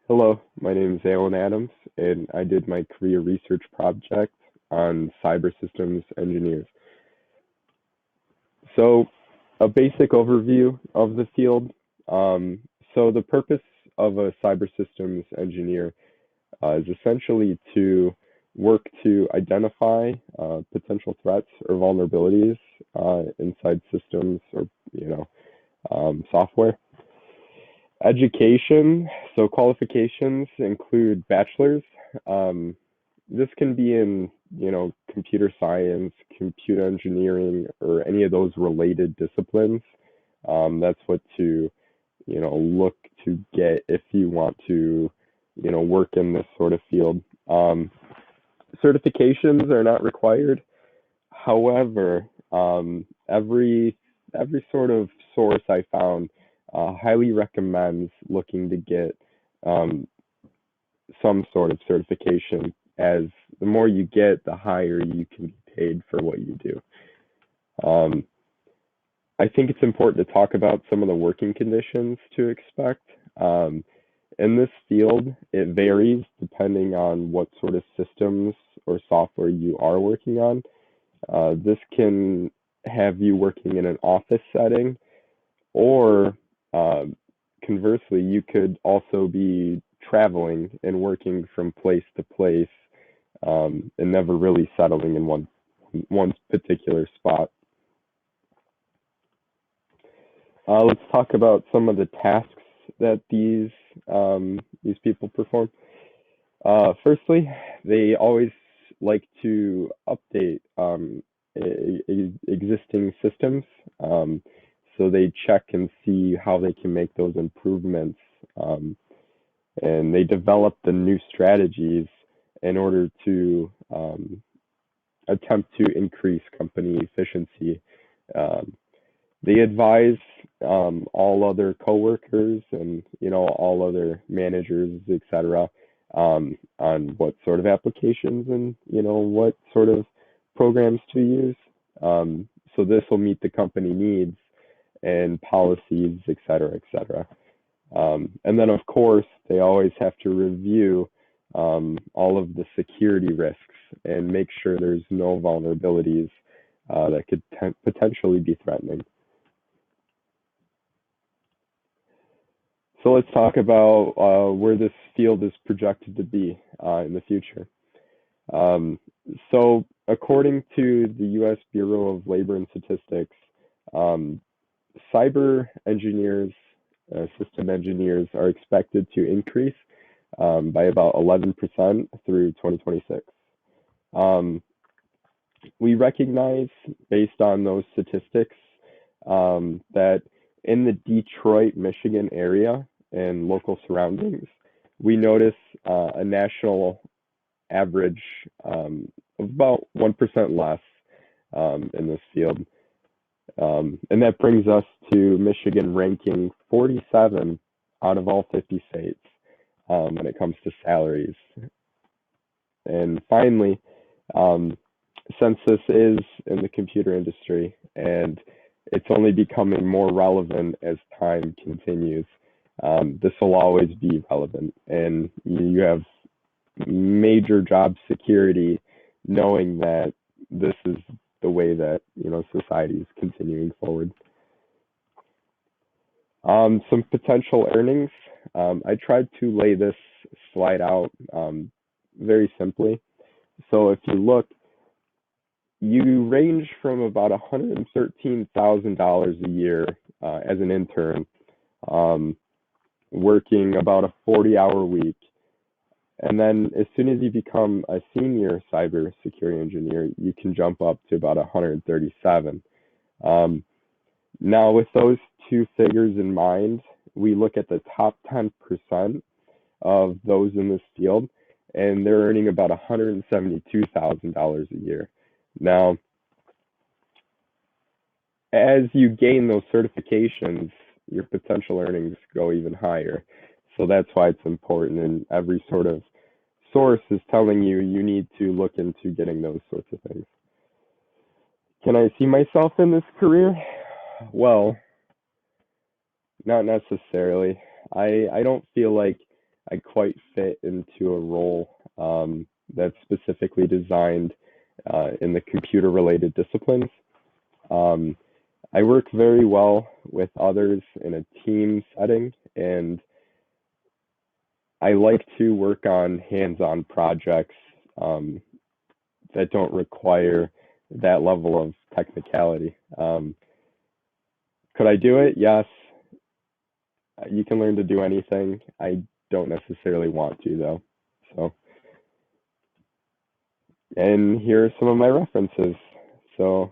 Hello, my name is Alan Adams, and I did my career research project on cyber systems engineers. So, a basic overview of the field. Um, so, the purpose of a cyber systems engineer is essentially to work to identify potential threats or vulnerabilities inside systems or software. Education, so qualifications include bachelor's. Um, this can be in, computer science, computer engineering, or any of those related disciplines. That's what to, look to get if you want to, work in this sort of field. Certifications are not required. However, every sort of source I found highly recommends looking to get um, some sort of certification, as the more you get, the higher you can be paid for what you do. Um, I think it's important to talk about some of the working conditions to expect. Um, in this field, it varies depending on what sort of systems or software you are working on. This can have you working in an office setting, or um, conversely, you could also be traveling and working from place to place, and never really settling in one particular spot. Let's talk about some of the tasks that these people perform. Firstly, they always like to update existing systems. So they check and see how they can make those improvements. Um, and they develop the new strategies in order to attempt to increase company efficiency. Um, they advise all other coworkers and all other managers, etc., on what sort of applications and what sort of programs to use. So this will meet the company needs and policies, etc., etc. And then, of course, they always have to review all of the security risks and make sure there's no vulnerabilities that could potentially be threatening. So let's talk about where this field is projected to be in the future. Um, so, according to the U.S. Bureau of Labor and Statistics, um, cyber engineers, system engineers, are expected to increase by about 11% through 2026. Um, we recognize, based on those statistics, that in the Detroit, Michigan area and local surroundings, we notice a national average of about 1% less in this field. And that brings us to Michigan ranking 47 out of all 50 states when it comes to salaries. And finally, um, since this is in the computer industry and it's only becoming more relevant as time continues, this will always be relevant. And you have major job security knowing that this is the way that society is continuing forward. Some potential earnings. I tried to lay this slide out very simply. So if you look, you range from about $113,000 a year as an intern, um, working about a 40-hour week. And then as soon as you become a senior cybersecurity engineer, you can jump up to about 137. Um, Now, with those two figures in mind, we look at the top 10% of those in this field, and they're earning about $172,000 a year. Now, as you gain those certifications, your potential earnings go even higher. So that's why it's important, and every sort of source is telling you you need to look into getting those sorts of things. Can I see myself in this career? Well, not necessarily. I don't feel like I quite fit into a role that's specifically designed in the computer-related disciplines. Um, I work very well with others in a team setting, and I like to work on hands-on projects um, that don't require that level of technicality. Could I do it? Yes. You can learn to do anything. I don't necessarily want to, though. So, and here are some of my references. So